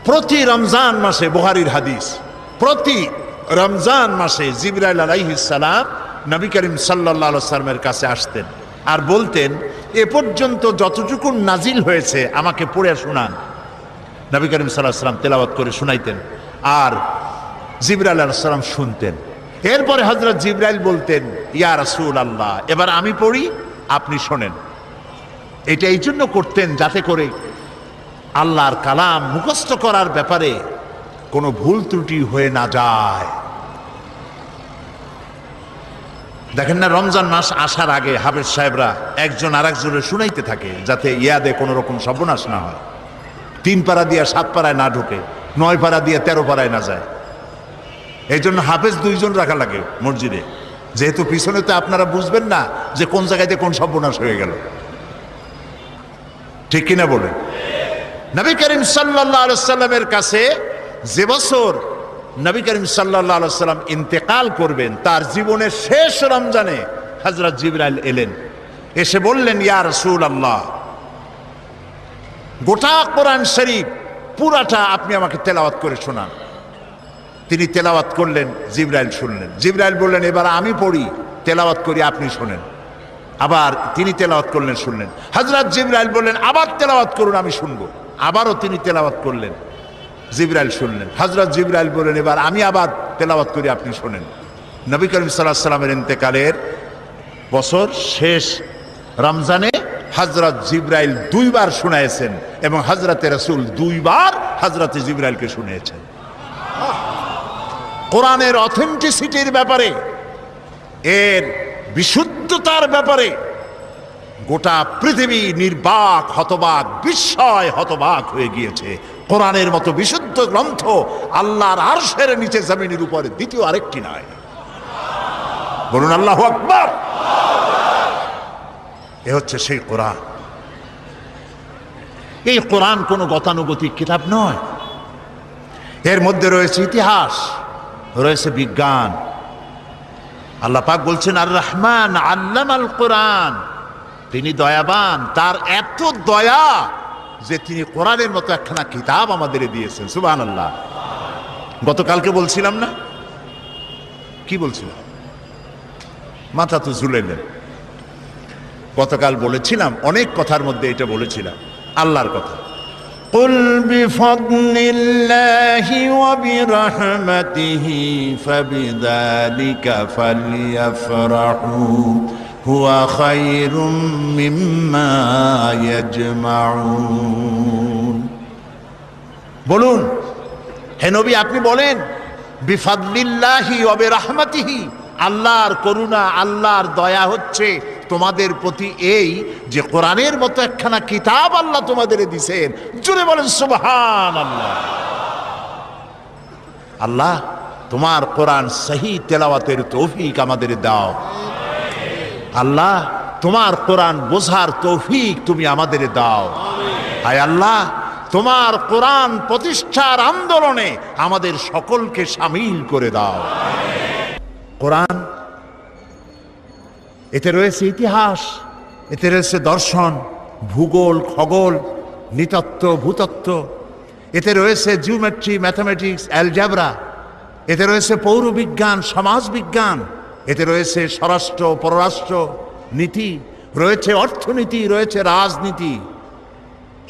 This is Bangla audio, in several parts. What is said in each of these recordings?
প্রতি রমজান মাসে, বুখারীর হাদিস, প্রতি রমজান মাসে জিবরাইল আলাইহিস সালাম নবী করিম সাল্লাল্লাহু আলাইহি ওয়াসাল্লামের কাছে আসতেন আর বলতেন, এ পর্যন্ত যতটুকু নাজিল হয়েছে আমাকে পড়ে শোনান। নবী করিম সাল্লাল্লাহু আলাইহি ওয়াসাল্লাম তেলাওয়াত করে শোনাইতেন আর জিবরাইল আলাইহিস সালাম শুনতেন। এরপরে হযরত জিবরাইল বলতেন, ইয়া রাসূলুল্লাহ, এবার আমি পড়ি, আপনি শোনেন। এটা এই জন্য করতেন যাতে করে আল্লাহর কালাম মুখস্থ করার ব্যাপারে কোনো ভুল ত্রুটি হয়ে না যায়। দেখেন না, রমজান মাস আসার আগে হাফেজ সাহেবরা একজন আরেকজনের শুনাইতে থাকে যাতে ইয়াদে কোনো রকম সর্বনাশ না হয়, 3 পারা দিয়ে 7 পারায় না ঢোকে, 9 পারা দিয়ে 13 পারায় না যায়। এই জন্য হাফেজ 2 জন রাখা লাগে মসজিদে, যেহেতু পিছনে তো আপনারা বুঝবেন না যে কোন জায়গাতে কোন সর্বনাশ হয়ে গেল। ঠিক কিনা বলে? নবী করিম সাল্লাল্লাহু আলাইহি ওয়াসাল্লামের কাছে যে বছর নবী করিম সাল্লাল্লাহু আলাইহি ওয়াসাল্লাম ইন্তেকাল করবেন, তার জীবনের শেষ রমজানে হযরত জিবরাইল এলেন, এসে বললেন, ইয়া রাসূলুল্লাহ, গোটা কোরআন শরীফ পুরাটা আপনি আমাকে তেলাওয়াত করে শোনান। তিনি তেলাওয়াত করলেন, জিবরাইল শুনলেন। জিবরাইল বললেন, এবার আমি পড়ি, তেলাওয়াত করি, আপনি শোনেন। আবার তিনি তেলাওয়াত করলেন, শুনলেন। হযরত জিবরাইল বললেন, আবার তেলাওয়াত করুন, আমি শুনবো। আবারও তিনি তেলাওয়াত করলেন, জিবরাইল শুনলেন। হযরত জিবরাইল বললেন, এবার আমি আবার তেলাওয়াত করি, আপনি শোনেন। নবী করিম সাল্লাল্লাহু আলাইহি ওয়াসাল্লামের ইন্তেকালের বছর শেষ রমজানে হযরত জিবরাইল 2 বার শুনাইছেন এবং হযরতে রাসূল 2 বার হযরতে জিবরাইলকে শুনিয়েছেন। কোরআনের অথেন্টিসিটির ব্যাপারে, এর বিশুদ্ধতার ব্যাপারে গোটা পৃথিবী নির্বাক, হতবাক, বিস্ময় হতবাক হয়ে গিয়েছে। কোরআনের মতো বিশুদ্ধ গ্রন্থ আল্লাহর আরশের নিচে জমিনের উপরে দ্বিতীয় আরেকটি নাই। বলুন আল্লাহু আকবার। এ হচ্ছে সেই কোরআন। এই কোরআন কোনো গতানুগতিক কিতাব নয়। এর মধ্যে রয়েছে ইতিহাস, রয়েছে বিজ্ঞান। আল্লাহ পাক বলছেন, আর রহমান আল্লামাল কোরআন, তিনি দয়াবান, তার এত দয়া যে তিনি কোরআনের মতো একখানা কিতাব আমাদের দিয়েছেন। সুবহানাল্লাহ। গতকালকে বলছিলাম না, কি বলছিলাম? মাথা তো ঝুলাইলেন। গতকাল বলেছিলাম, অনেক কথার মধ্যে এটা বলেছিলাম আল্লাহর কথা। قل بفضل الله وبرحمته فبذلك فليفرحوا هو خير مما يجمعون। বলুন হে নবী, আপনি বলেন, বিফাদলিল্লাহি ওয়া বিরহমাতিহি, আল্লাহর করুণা, আল্লাহর দয়া হচ্ছে তোমাদের প্রতি এই যে কোরআনের মতো একখানা কিতাব আল্লাহ তোমাদের দিয়েছেন। জোরে বলেন সুবহানাল্লাহ। আল্লাহ, তোমার কোরআন সহি তেলাওয়াতের তৌফিক আমাদের দাও। আল্লাহ, তোমার কোরআন বোঝার তৌফিক তুমি আমাদের দাও। হায় আল্লাহ, তোমার কোরআন প্রতিষ্ঠার আন্দোলনে আমাদের সকলকে শামিল করে দাও। কোরআন, এতে রয়েছে ইতিহাস, এতে রয়েছে দর্শন, ভূগোল, খগোল, নৃতত্ত্ব, ভূতত্ত্ব, এতে রয়েছে জিওমেট্রি, ম্যাথামেটিক্স, অ্যালজেব্রা, এতে রয়েছে পৌরবিজ্ঞান, সমাজবিজ্ঞান, এতে রয়েছে স্বরাষ্ট্র, পররাষ্ট্র নীতি, রয়েছে অর্থনীতি, রয়েছে রাজনীতি,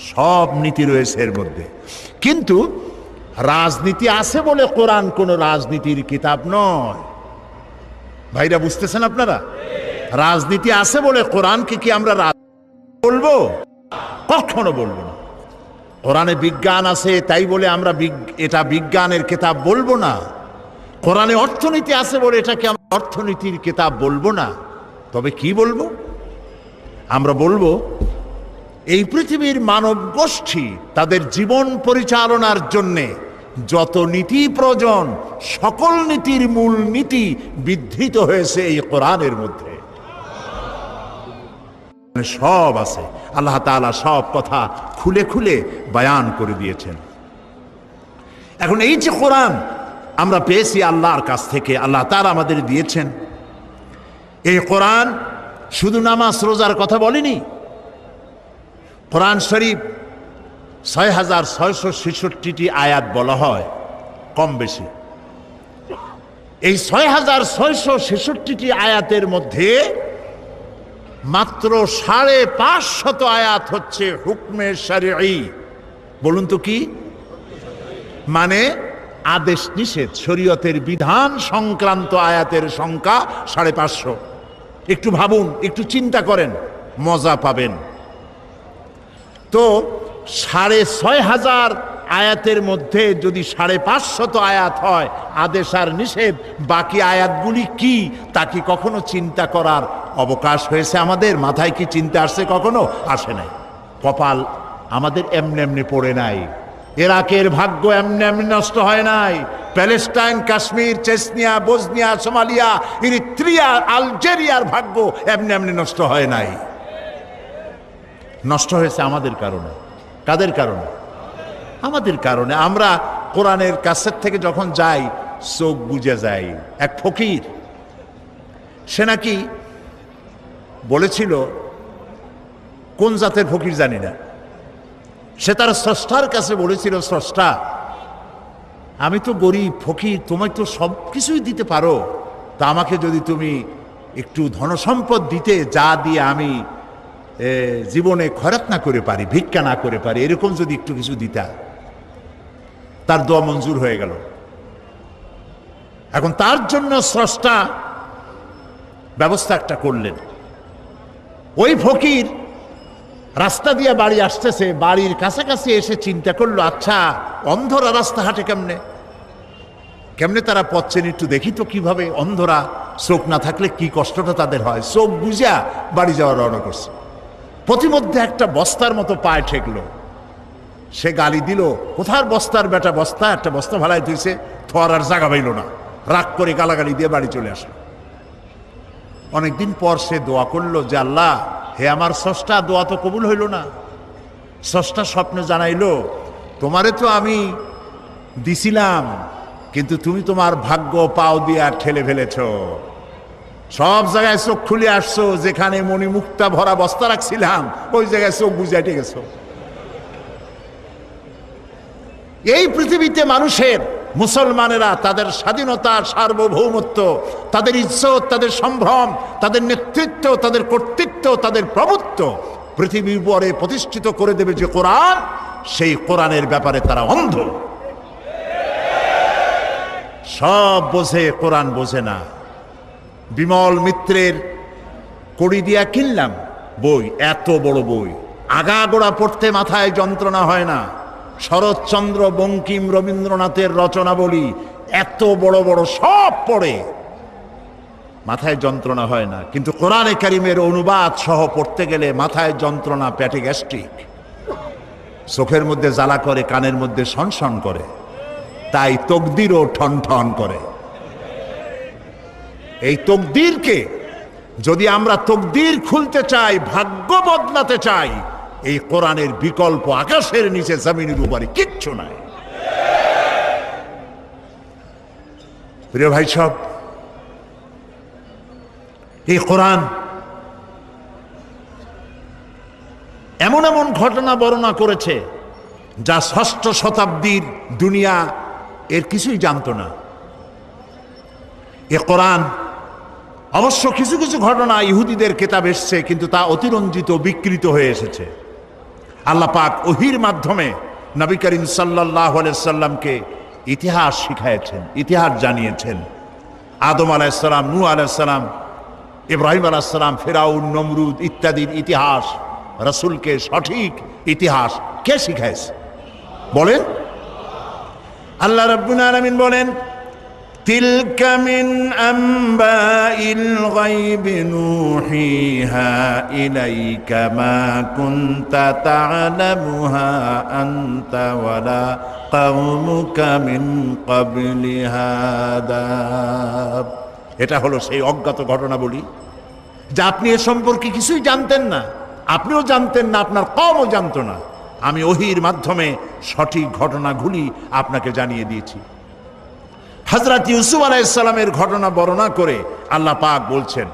সব নীতি রয়েছে এর মধ্যে। কিন্তু রাজনীতি আছে বলে কোরআন কোনো রাজনীতির কিতাব নয়। ভাইরা বুঝতেছেন আপনারা? রাজনীতি আছে বলে কোরআনকে কি আমরা বলবো? কখনো বলবো না। কোরআনে বিজ্ঞান আছে তাই বলে আমরা এটা বিজ্ঞানের কিতাব বলবো না। কোরআনে অর্থনীতি আছে বলে এটাকে আমরা অর্থনীতির কিতাব বলবো না। তবে কি বলবো? আমরা বলবো, এই পৃথিবীর মানব গোষ্ঠী তাদের জীবন পরিচালনার জন্যে যত নীতি প্রয়োজন, সকল নীতির মূল নীতি বিধৃত হয়েছে এই কোরআনের মধ্যে। সব আছে, আল্লাহ তাআলা সব কথা খুলে খুলে বয়ান করে দিয়েছেন। এখন এই যে কোরআন আমরা পেয়েছি আল্লাহর কাছ থেকে, আল্লাহ তাআলা আমাদের দিয়েছেন, এই কোরআন শুধু নামাজ রোজার কথা বলেনি। কোরআন শরীফ ৬৬৬৬টি আয়াত বলা হয় কম বেশি। এই ৬৬৬৬টি আয়াতের মধ্যে মাত্র ৫৫০ আয়াত হচ্ছে হুকমে শরঈ। বলুন তো কি মানে? আদেশ নিষেধ, শরীয়তের বিধান সংক্রান্ত আয়াতের সংখ্যা ৫৫০। একটু ভাবুন, একটু চিন্তা করেন, মজা পাবেন। তো ৬৫০০ আয়াতের মধ্যে যদি ৫৫০ আয়াত হয় আদেশ আর নিষেধ, বাকি আয়াতগুলি কি তা কি কখনো চিন্তা করার অবকাশ হয়েছে আমাদের? মাথায় কি চিন্তা আসছে? কখনো আসে নাই। কপাল আমাদের এমনি এমনি পড়ে নাই। ইরাকের ভাগ্য এমনি এমনি নষ্ট হয় নাই। Palestine, Kashmir, Chechnya, Bosnia, Somalia, Eritrea, আলজেরিয়ার ভাগ্য এমনি এমনি নষ্ট হয় নাই। নষ্ট হয়েছে আমাদের কারণে। কাদের কারণে? আমাদের কারণে। আমরা কোরআনের কাছের থেকে যখন যাই চোখ বুজে যাই। এক ফকির, সে নাকি বলেছিল, কোন জাতের ফকির জানি না, সে তার স্রষ্টার কাছে বলেছিল, স্রষ্টা আমি তো গরিব ফকির, তোমায় তো সব কিছুই দিতে পারো, তা আমাকে যদি তুমি একটু ধনসম্পদ দিতে, যা দিয়ে আমি জীবনে খয়রাত না করে পারি, ভিক্ষা না করে পারি, এরকম যদি একটু কিছু দিতা। তার দোয়া মঞ্জুর হয়ে গেল। এখন তার জন্য স্রষ্টা ব্যবস্থা একটা করলেন। ওই ফকির রাস্তা দিয়ে বাড়ি আসতেছে, বাড়ির কাছাকাছি এসে চিন্তা করলো, আচ্ছা অন্ধরা রাস্তা হাঁটে কেমনে, কেমনে তারা পথ চেনে, একটু দেখি তো কিভাবে। অন্ধরা চোখ না থাকলে কি কষ্টটা তাদের হয়। চোখ বুঝা বাড়ি যাওয়ার রওনা করছে। প্রতিমধ্যে একটা বস্তার মতো পায়ে ঠেকলো। সে গালি দিল, কোথার বস্তার বেটা, বস্তা, একটা বস্তা ভাড়ায় দিয়েছে, থর আর জায়গা পাইল না, রাগ করে গালাগালি দিয়ে বাড়ি চলে আসলো। অনেকদিন পর সে দোয়া করলো যে আল্লাহ, হে আমার স্রষ্টা, দোয়া তো কবুল হইল না। স্রষ্টা স্বপ্নে জানাইলো, তোমারে তো আমি দিছিলাম, কিন্তু তুমি তোমার ভাগ্য পাও দিয়া ঠেলে ফেলেছ। সব জায়গায় চোখ খুলে আসছো, যেখানে মণিমুক্তা ভরা বস্তা রাখছিলাম ওই জায়গায় চোখ বুঝাইতে গেছো। এই পৃথিবীতে মানুষের, মুসলমানেরা তাদের স্বাধীনতা, সার্বভৌমত্ব, তাদের ইজ্জত, তাদের সম্ভ্রম, তাদের নেতৃত্ব, তাদের কর্তৃত্ব, তাদের প্রভুত্ব পৃথিবীর উপরে প্রতিষ্ঠিত করে দেবে যে কোরআন, সেই কোরআনের ব্যাপারে তারা অন্ধ। সব বোঝে, কোরআন বোঝে না। বিমল মিত্রের কড়ি দিয়া কিনলাম বই, এত বড় বই, আগাগোড়া পড়তে মাথায় যন্ত্রণা হয় না। শরৎচন্দ্র, বঙ্কিম, রবীন্দ্রনাথের রচনাবলী এত বড় বড়, সব পড়ে মাথায় যন্ত্রণা হয় না। কিন্তু কোরআনে কারিমের অনুবাদ সহ পড়তে গেলে মাথায় যন্ত্রণা, পেটে গ্যাস্ট্রিক, চোখের মধ্যে জ্বালা করে, কানের মধ্যে সনসন করে, তাই তকদিরও ঠন ঠন করে। এই তকদিরকে যদি আমরা তকদির খুলতে চাই, ভাগ্য বদলাতে চাই, এই কোরআনের বিকল্প আকাশের নিচে জমিনের উপরে কিচ্ছু নাই। প্রিয় ভাই সব, এই কোরআন এমন এমন ঘটনা বর্ণনা করেছে যা ষষ্ঠ শতাব্দীর দুনিয়া এর কিছুই জানতো না। এ কোরআন অবশ্য কিছু কিছু ঘটনা ইহুদিদের কিতাব এসছে, কিন্তু তা অতিরঞ্জিত, বিকৃত হয়ে এসেছে। আল্লাহ পাক ওহীর মাধ্যমে নবী করিম সাল্লাল্লাহু আলাইহি সাল্লামকে ইতিহাস শিখাইছেন, ইতিহাস জানিয়েছেন। আদম আলাইহিস সালাম, নূহ আলাইহিস সালাম, ইব্রাহিম আলাইহিস সালাম, ফিরাউন, নমরুদ ইত্যাদির ইতিহাস, রাসূলকে সঠিক ইতিহাস কে শিখাইছে বলেন? আল্লাহ রাব্বুল আলামিন বলেন, তিলকা মিন আম্বাইল গায়বি নূহিহা ইলাইকা মা কুনতা তা'লামুহা আনতা ওয়ালা কওমুকা মিন ক্বাবলি হাদা। এটা হলো সেই অজ্ঞাত ঘটনা বলি, যা আপনি এ সম্পর্কে কিছুই জানতেন না, আপনিও জানতেন না, আপনার কওমও জানতো না। আমি ওহীর মাধ্যমে সঠিক ঘটনাগুলি আপনাকে জানিয়ে দিয়েছি। হযরত ইউসুফ আলাইহিস সালামের ঘটনা বর্ণনা করে আল্লাহ পাক বলছেন,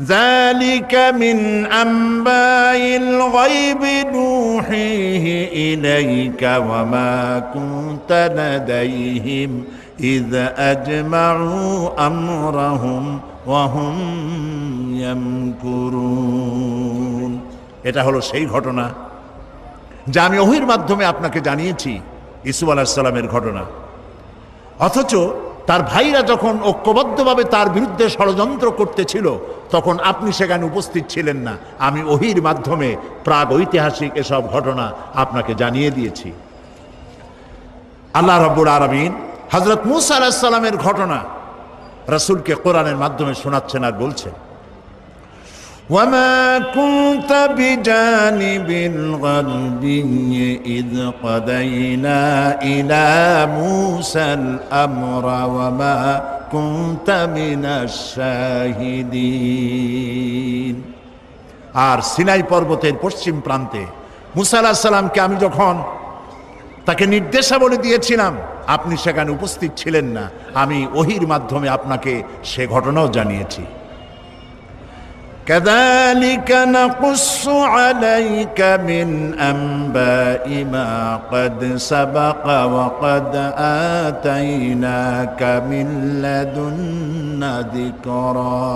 ذلك من أنباء الغيب نوحيه إليك وما كنت لديهم إذ أجمعوا أمرهم وهم يمكرون। এটা হলো সেই ঘটনা যা আমি ওহীর মাধ্যমে আপনাকে জানিয়েছি, ইউসুফ আলাইহিস সালামের ঘটনা। অথচ তার ভাইরা যখন ঐক্যবদ্ধভাবে তার বিরুদ্ধে ষড়যন্ত্র করতেছিল তখন আপনি সেখানে উপস্থিত ছিলেন না। আমি ওহীর মাধ্যমে প্রাগ ঐতিহাসিক এসব ঘটনা আপনাকে জানিয়ে দিয়েছি। আল্লাহ রাব্বুল আলামিন হযরত মূসা আলাইহিস সালামের ঘটনা রাসূলকে কোরআনের মাধ্যমে শোনাচ্ছেন আর বলছেন, وما كنت بجانب الغربي إذ قضينا إلى موسى الأمر وما كنت من الشاهدين। আর সিনাই পর্বতের পশ্চিম প্রান্তে মূসা আলাইহিস সালামকে আমি যখন তাকে নির্দেশাবলী দিয়েছিলাম আপনি সেখানে উপস্থিত ছিলেন না। আমি ওহীর মাধ্যমে আপনাকে সে ঘটনাও জানিয়েছি। كذلك نقص عليك من أنباء ما قد سبق وقد آتيناك من لدنا ذكرا।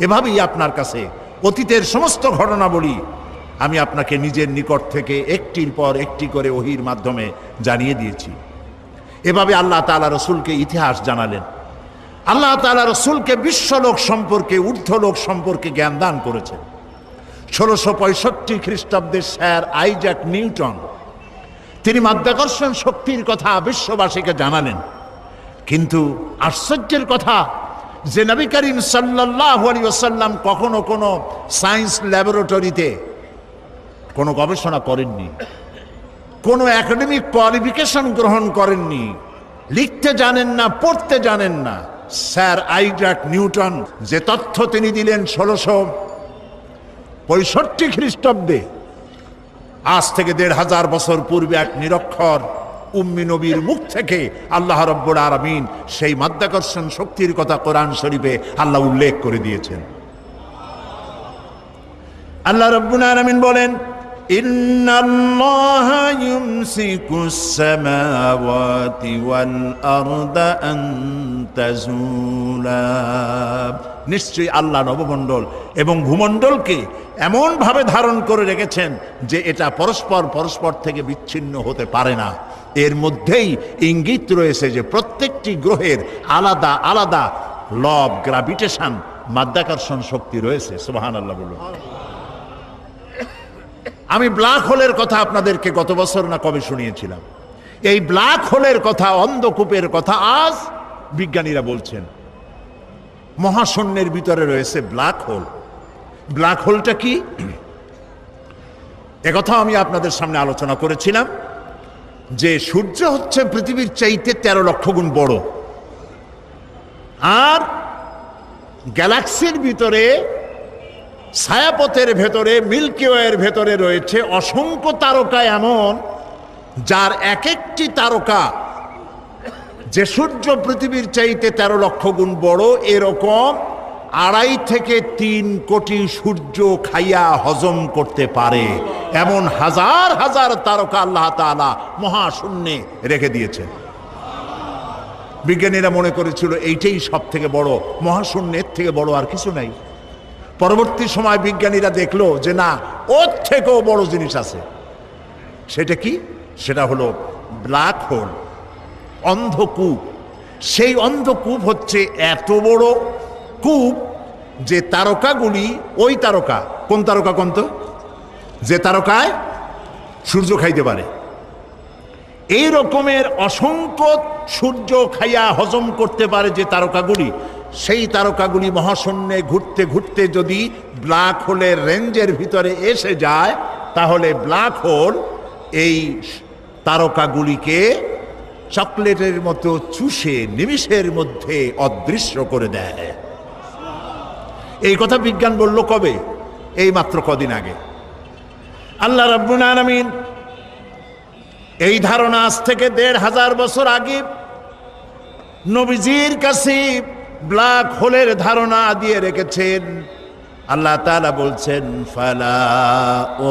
এভাবেই আপনার কাছে অতীতের সমস্ত ঘটনা বলি আমি আপনাকে নিজের নিকট থেকে একটির পর একটি করে ওহীর মাধ্যমে জানিয়ে দিয়েছি। এভাবে আল্লাহ তাআলা রাসূলকে ইতিহাস জানালেন। আল্লাহ তাআলা রাসূলকে বিশ্বলোক সম্পর্কে, ঊর্ধ্বলোক সম্পর্কে জ্ঞান দান করেছেন। 1665 খ্রিস্টাব্দে স্যার আইজ্যাক নিউটন তিনি মাধ্যাকর্ষণ শক্তির কথা বিশ্ববাসীকে জানালেন। কিন্তু আশ্চর্যের কথা যে নবী করিম সাল্লাল্লাহু আলাইহি ওয়াসাল্লাম কখনো কোনো সায়েন্স ল্যাবরেটরিতে কোনো গবেষণা করেননি, কোনো একাডেমিক কোয়ালিফিকেশন গ্রহণ করেননি, লিখতে জানেন না, পড়তে জানেন না। স্যার আইজ্যাক নিউটন যে তথ্য তিনি দিলেন 1665 খ্রিস্টাব্দে, আজ থেকে 1500 বছর পূর্বে এক নিরক্ষর উম্মি নবীর মুখ থেকে আল্লাহ রাব্বুল আলামিন সেই মাধ্যাকর্ষণ শক্তির কথা কোরআন শরীফে আল্লাহ উল্লেখ করে দিয়েছেন। আল্লাহ রাব্বুল আলামিন বলেন, ইন্নাল্লাহা ইউমসিকুস সামাওয়াতি ওয়াল আরদা আন তাজুলা। নিশ্চয়ই আল্লাহ নবমণ্ডল এবং ভূমণ্ডলকে এমন ভাবে ধারণ করে রেখেছেন যে এটা পরস্পর থেকে বিচ্ছিন্ন হতে পারে না। এর মধ্যেই ইঙ্গিত রয়েছে যে প্রত্যেকটি গ্রহের আলাদা আলাদা ল অফ গ্র্যাভিটেশন, মাধ্যাকর্ষণ শক্তি রয়েছে। সুবহানাল্লাহ বলুন। আমি ব্ল্যাক হোলের কথা আপনাদেরকে গত বছর না কবে শুনিয়েছিলাম। এই ব্ল্যাক হোলের কথা, অন্ধকূপের কথা আজ বিজ্ঞানীরা বলছেন। মহাশূন্যের ভিতরে রয়েছে ব্ল্যাক হোল। ব্ল্যাক হোলটা কি একথা আমি আপনাদের সামনে আলোচনা করেছিলাম যে সূর্য হচ্ছে পৃথিবীর চাইতে 13 লক্ষ গুণ বড়, আর গ্যালাক্সির ভিতরে, ছায়াপথের ভেতরে, মিল্কি ওয়ের ভেতরে রয়েছে অসংখ্য তারকা এমন যার এক একটি তারকা যে সূর্য পৃথিবীর চাইতে 13 লক্ষ গুণ বড়, এরকম 2.5 থেকে 3 কোটি সূর্য খাইয়া হজম করতে পারে এমন হাজার হাজার তারকা আল্লাহ তাআলা মহাশূন্যে রেখে দিয়েছেন। বিজ্ঞানীরা মনে করেছিল এইটাই সব থেকে বড়, মহাশূন্যের থেকে বড় আর কিছু নাই। পরবর্তী সময় বিজ্ঞানীরা দেখলো যে না, ওর থেকেও বড় জিনিস আছে। সেটা কি? সেটা হলো ব্ল্যাক হোল, অন্ধকূপ। সেই অন্ধকূপ হচ্ছে এত বড় কূপ যে তারকাগুলি, ওই তারকা, কোন তারকা কোন তো, যে তারকায় সূর্য খাইতে পারে, এই রকমের অসংখ্য সূর্য খাইয়া হজম করতে পারে যে তারকাগুলি, সেই তারকাগুলি মহাশূন্যে ঘুরতে ঘুরতে যদি ব্ল্যাক হোলের রেঞ্জের ভিতরে এসে যায় তাহলে ব্ল্যাক হোল এই তারকাগুলিকে চকলেটের মতো চুষে নিমিষের মধ্যে অদৃশ্য করে দেয়। এই কথা বিজ্ঞান বলল কবে? এই মাত্র কদিন আগে। আল্লাহ রাব্বুল আলামিন এই ধারণা আজ থেকে 1500 বছর আগে নবীজির কাছে ব্ল্যাক হোলের ধারণা দিয়ে রেখেছেন। আল্লাহ তাআলা বলছেন ফালা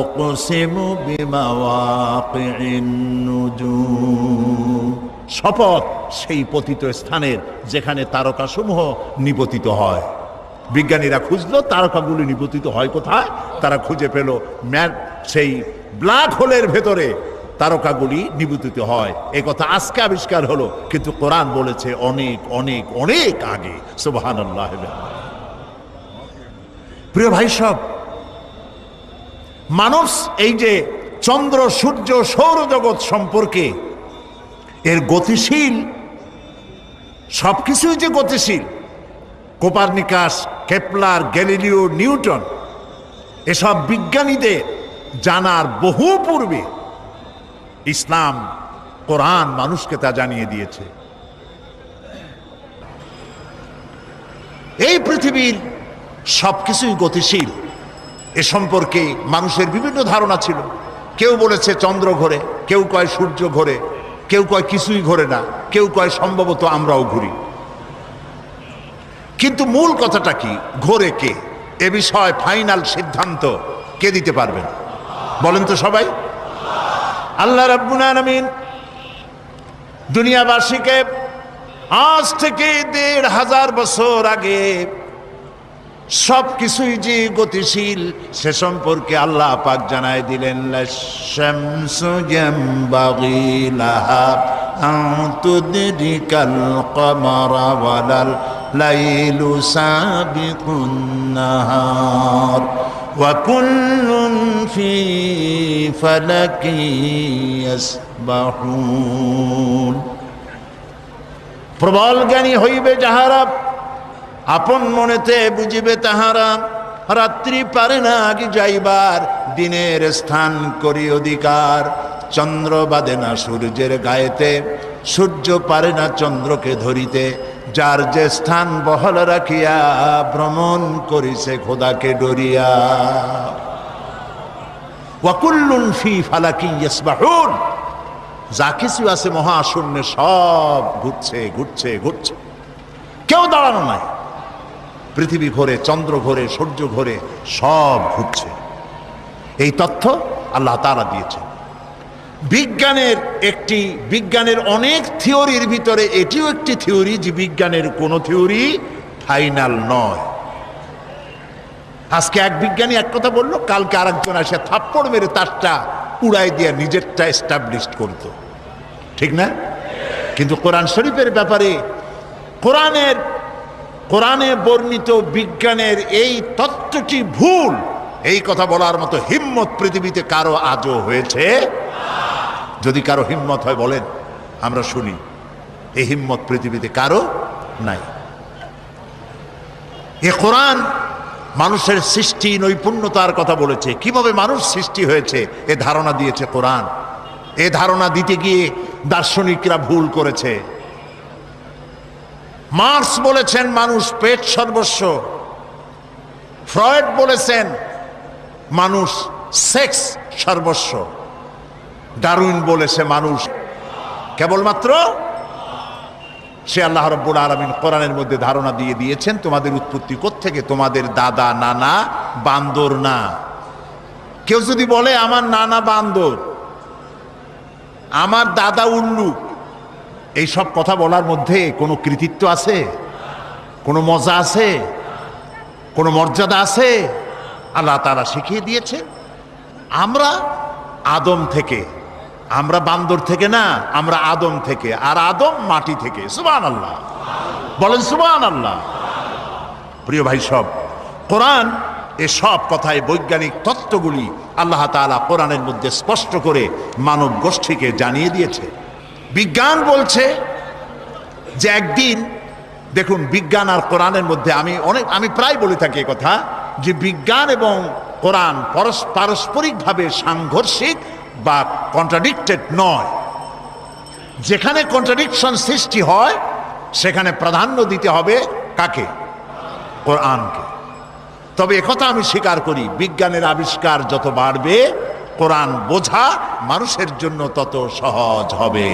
উকসিমু বিমাওয়াকিন নুজুম, শপথ সেই পতিত স্থানের যেখানে তারকাসমূহ নিপতিত হয়। বিজ্ঞানীরা খুঁজলো তারকাগুলি নিপতিত হয় কোথায়, তারা খুঁজে পেল সেই ব্ল্যাক হোলের ভেতরে তারকাগুলি নিপতিত হয়। এই কথা আজকে আবিষ্কার হলো, কিন্তু কোরআন বলেছে অনেক অনেক অনেক আগে। সুবহানাল্লাহ। প্রিয় ভাই সব, মানুষ এই যে চন্দ্র সূর্য সৌরজগৎ সম্পর্কে এর গতিশীল, সবকিছুই যে গতিশীল, কোপারনিকাস, কেপলার, গ্যালিলিও, নিউটন, এসব বিজ্ঞানীদের জানার বহু পূর্বে ইসলাম, কোরআন মানুষকে তা জানিয়ে দিয়েছে। এই পৃথিবীর সবকিছুই গতিশীল, এ সম্পর্কে মানুষের বিভিন্ন ধারণা ছিল। কেউ বলেছে চন্দ্র ঘোরে, কেউ কয় সূর্য ঘোরে, কেউ কয় কিছুই ঘোরে না, কেউ কয় সম্ভবত আমরাও ঘুরি। কিন্তু মূল কথাটা কি, ঘোরে কে, এ বিষয়ে ফাইনাল সিদ্ধান্ত কে দিতে পারবেন বলেন তো সবাই? আল্লাহ রাব্বুল আলামিন দুনিয়াবাসীকে আজ থেকে ১৫০০ বছর আগে সবকিছুই যে গতিশীল সে সম্পর্কে আল্লাহ পাক জানায় দিলেন, লাশ-শামসু ইয়ানবাগি লাহা আন তুদরিকাল কমারা ওয়ালাল লাইলু সাবিকুন নাহার ওয়া কুল্লুন ফি ফালাকি ইয়াসবাহুন। প্রবল জ্ঞানী হইবে যাহারা, আপন মনেতে বুঝিবে তাহারা, রাত্রি পারে না আগে যাইবার, দিনের স্থান করি অধিকার। চন্দ্র বাঁধে না সূর্যের গায়েতে, সূর্য পারে না চন্দ্রকে ধরিতে, যার যে স্থান বহল রাখিয়া ভ্রমণ করিছে খোদাকে ডরিয়া। ওয়া কুল্লুন ফি ফালাকি ইয়াসবাহুন, যা কিছু আছে মহাশূন্যে সব ঘুরছে ঘুরছে ঘুরছে, কেউ দাঁড়ানো নাই। পৃথিবী ঘোরে, চন্দ্র ঘোরে, সূর্য ঘোরে, সব ঘুরছে। এই তথ্য আল্লাহ তাআলা দিয়েছেন। বিজ্ঞানের অনেক থিওরির ভিতরে এটিও একটি থিওরি যে বিজ্ঞানের কোনো থিওরি ফাইনাল নয়। আজকে এক বিজ্ঞানী এক কথা বললো, কালকে আরেকজন আসে থাপ্পড় মেরে তারটা উড়াই দিয়ে নিজেরটা এস্টাবলিশ করতো, ঠিক না? কিন্তু কোরআন শরীফের ব্যাপারে কোরআনে বর্ণিত বিজ্ঞানের এই তত্ত্বটি ভুল, এই কথা বলার মতো হিম্মত পৃথিবীতে কারো আজও হয়েছে? যদি কারো হিম্মত হয় বলেন, আমরা শুনি। এই হিম্মত পৃথিবীতে কারো নাই। এ কোরআন মানুষের সৃষ্টি নৈপুণ্যতার কথা বলেছে, কিভাবে মানুষ সৃষ্টি হয়েছে এ ধারণা দিয়েছে কোরআন। এ ধারণা দিতে গিয়ে দার্শনিকরা ভুল করেছে। মার্কস বলেছেন মানুষ পেট সর্বস্ব, ফ্রয়েড বলেছেন মানুষ সেক্স সর্বস্ব, ডারউইন বলেছে মানুষ কেবলমাত্র। সে আল্লাহ রাব্বুল আলামিন কোরআনের মধ্যে ধারণা দিয়ে দিয়েছেন তোমাদের উৎপত্তি কোত্থেকে, তোমাদের দাদা নানা বান্দর না। কেউ যদি বলে আমার নানা বান্দর, আমার দাদা উল্লুক, এই সব কথা বলার মধ্যে কোনো কৃতিত্ব আছে, কোনো মজা আছে, কোনো মর্যাদা আছে? আল্লাহ তাআলা শিখিয়ে দিয়েছে আমরা আদম থেকে, আমরা বান্দর থেকে না, আমরা আদম থেকে, আর আদম মাটি থেকে। সুবহানাল্লাহ বলেন, সুবহানাল্লাহ। প্রিয় ভাই সব, কোরআন এসব কথায় বৈজ্ঞানিক তত্ত্বগুলি আল্লাহ তাআলা কোরআনের মধ্যে স্পষ্ট করে মানব গোষ্ঠীকে জানিয়ে দিয়েছে। বিজ্ঞান বলছে যে একদিন, দেখুন বিজ্ঞান আর কোরআনের মধ্যে আমি প্রায় বলে থাকি কথা, যে বিজ্ঞান এবং কোরআন পারস্পরিকভাবে সাংঘর্ষিক বা কন্ট্রাডিক্টেড নয়। যেখানে কন্ট্রাডিকশন সৃষ্টি হয় সেখানে প্রাধান্য দিতে হবে কাকে? কোরআনকে। তবে একথা আমি স্বীকার করি, বিজ্ঞানের আবিষ্কার যত বাড়বে কোরআন বোঝা মানুষের জন্য তত সহজ হবে।